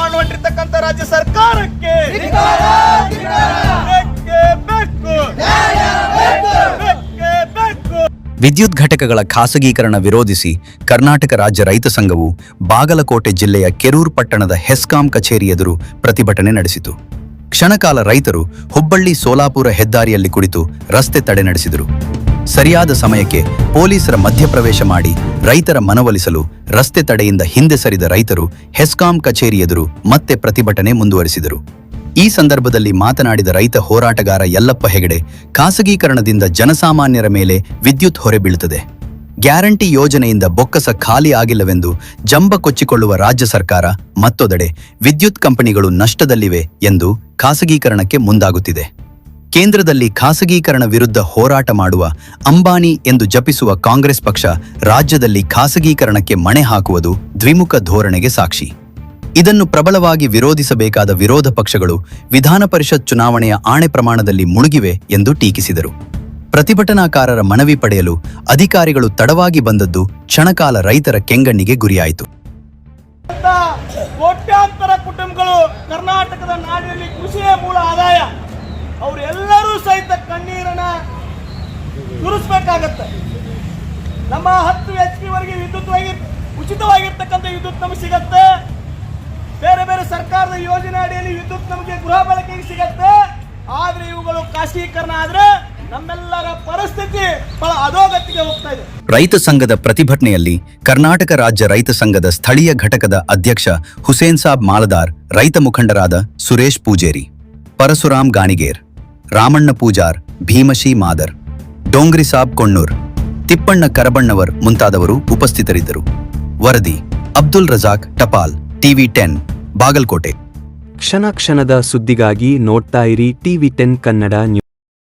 ಮಾಡಿ ಹೊಂಟಿರ್ತಕ್ಕಂಥ ರಾಜ್ಯ ಸರ್ಕಾರಕ್ಕೆ ಬೇಕೇ ಬೇಕು. ಬೇಕೇ ಬೇಕು. ವಿದ್ಯುತ್ ಘಟಕಗಳ ಖಾಸಗೀಕರಣ ವಿರೋಧಿಸಿ ಕರ್ನಾಟಕ ರಾಜ್ಯ ರೈತ ಸಂಘವು ಬಾಗಲಕೋಟೆ ಜಿಲ್ಲೆಯ ಕೆರೂರು ಪಟ್ಟಣದ ಹೆಸ್ಕಾಂ ಕಚೇರಿ ಎದುರು ಪ್ರತಿಭಟನೆ ನಡೆಸಿತು. ಕ್ಷಣಕಾಲ ರೈತರು ಹುಬ್ಬಳ್ಳಿ ಸೋಲಾಪುರ ಹೆದ್ದಾರಿಯಲ್ಲಿ ಕುಳಿತು ರಸ್ತೆ ತಡೆ ನಡೆಸಿದರು. ಸರಿಯಾದ ಸಮಯಕ್ಕೆ ಪೊಲೀಸರ ಮಧ್ಯಪ್ರವೇಶ ಮಾಡಿ ರೈತರ ಮನವೊಲಿಸಲು ರಸ್ತೆ ತಡೆಯಿಂದ ಹಿಂದೆ ಸರಿದ ರೈತರು ಹೆಸ್ಕಾಂ ಕಚೇರಿ ಎದುರು ಮತ್ತೆ ಪ್ರತಿಭಟನೆ ಮುಂದುವರಿಸಿದರು. ಈ ಸಂದರ್ಭದಲ್ಲಿ ಮಾತನಾಡಿದ ರೈತ ಹೋರಾಟಗಾರ ಯಲ್ಲಪ್ಪ ಹೆಗಡೆ, ಖಾಸಗೀಕರಣದಿಂದ ಜನಸಾಮಾನ್ಯರ ಮೇಲೆ ವಿದ್ಯುತ್ ಹೊರೆ ಬೀಳುತ್ತದೆ. ಗ್ಯಾರಂಟಿ ಯೋಜನೆಯಿಂದ ಬೊಕ್ಕಸ ಖಾಲಿ ಆಗಿಲ್ಲವೆಂದು ಜಂಬ ಕೊಚ್ಚಿಕೊಳ್ಳುವ ರಾಜ್ಯ ಸರ್ಕಾರ ಮತ್ತೊಂದೆಡೆ ವಿದ್ಯುತ್ ಕಂಪನಿಗಳು ನಷ್ಟದಲ್ಲಿವೆ ಎಂದು ಖಾಸಗೀಕರಣಕ್ಕೆ ಮುಂದಾಗುತ್ತಿದೆ. ಕೇಂದ್ರದಲ್ಲಿ ಖಾಸಗೀಕರಣ ವಿರುದ್ಧ ಹೋರಾಟ ಮಾಡುವ ಅಂಬಾನಿ ಎಂದು ಜಪಿಸುವ ಕಾಂಗ್ರೆಸ್ ಪಕ್ಷ ರಾಜ್ಯದಲ್ಲಿ ಖಾಸಗೀಕರಣಕ್ಕೆ ಮಣೆ ಹಾಕುವುದು ದ್ವಿಮುಖ ಧೋರಣೆಗೆ ಸಾಕ್ಷಿ. ಇದನ್ನು ಪ್ರಬಲವಾಗಿ ವಿರೋಧಿಸಬೇಕಾದ ವಿರೋಧ ಪಕ್ಷಗಳು ವಿಧಾನ ಪರಿಷತ್ ಚುನಾವಣೆಯ ಆಣೆ ಪ್ರಮಾಣದಲ್ಲಿ ಮುಳುಗಿವೆ ಎಂದು ಟೀಕಿಸಿದರು. ಪ್ರತಿಭಟನಾಕಾರರ ಮನವಿ ಪಡೆಯಲು ಅಧಿಕಾರಿಗಳು ತಡವಾಗಿ ಬಂದದ್ದು ಕ್ಷಣಕಾಲ ರೈತರ ಕೆಂಗಣ್ಣಿಗೆ ಗುರಿಯಾಯಿತು. ಕೋಟ್ಯಾಂತರ ಕುಟುಂಬಗಳು ಕರ್ನಾಟಕದ ನಾಡಿನಲ್ಲಿ ಕೃಷಿಯೇ ಮೂಲ ಆದಾಯ. ಅವರೆಲ್ಲರೂ ಸಹಿತ ಕಣ್ಣೀರನ್ನ ಸುರಿಸಬೇಕಾಗತ್ತೆ. ನಮ್ಮ 10 HP ವರೆಗೆ ವಿದ್ಯುತ್ ಉಚಿತವಾಗಿರ್ತಕ್ಕಂಥ ವಿದ್ಯುತ್ ನಮಗೆ ಸಿಗತ್ತೆ. ಬೇರೆ ಬೇರೆ ಸರ್ಕಾರದ ಯೋಜನೆ ಅಡಿಯಲ್ಲಿ ವಿದ್ಯುತ್ ನಮಗೆ ಗೃಹ ಬಳಕೆಗೆ ಸಿಗತ್ತೆ. ಆದ್ರೆ ಇವುಗಳು ಖಾಸಗೀಕರಣ ಆದ್ರೆ ನಮ್ಮೆಲ್ಲರ ಪರಿಸ್ಥಿತಿ ಬಹಳ ಅಧೋಗತಿಗೆ ಹೋಗ್ತಾ ಇದೆ. ರೈತ ಸಂಘದ ಪ್ರತಿಭಟನೆಯಲ್ಲಿ ಕರ್ನಾಟಕ ರಾಜ್ಯ ರೈತ ಸಂಘದ ಸ್ಥಳೀಯ ಘಟಕದ ಅಧ್ಯಕ್ಷ ಹುಸೇನ್ ಸಾಬ್ ಮಾಲದಾರ್, ರೈತ ಮುಖಂಡರಾದ ಸುರೇಶ್ ಪೂಜೇರಿ, ಪರಶುರಾಮ್ ಗಾಣಿಗೇರ್, ರಾಮಣ್ಣ ಪೂಜಾರ್, ಭೀಮಶಿ ಮಾದರ್, ಡೋಂಗ್ರಿ ಸಾಬ್ ಕೊಣ್ಣೂರ್, ತಿಪ್ಪಣ್ಣ ಕರಬಣ್ಣವರ್ ಮುಂತಾದವರು ಉಪಸ್ಥಿತರಿದ್ದರು. ವರದಿ ಅಬ್ದುಲ್ ರಜಾಕ್, ಟಪಾಲ್, TV10, ಬಾಗಲಕೋಟೆ. ಕ್ಷಣ ಕ್ಷಣದ ಸುದ್ದಿಗಾಗಿ ನೋಡ್ತಾ ಇರಿ TV10 ಕನ್ನಡ ನ್ಯೂಸ್.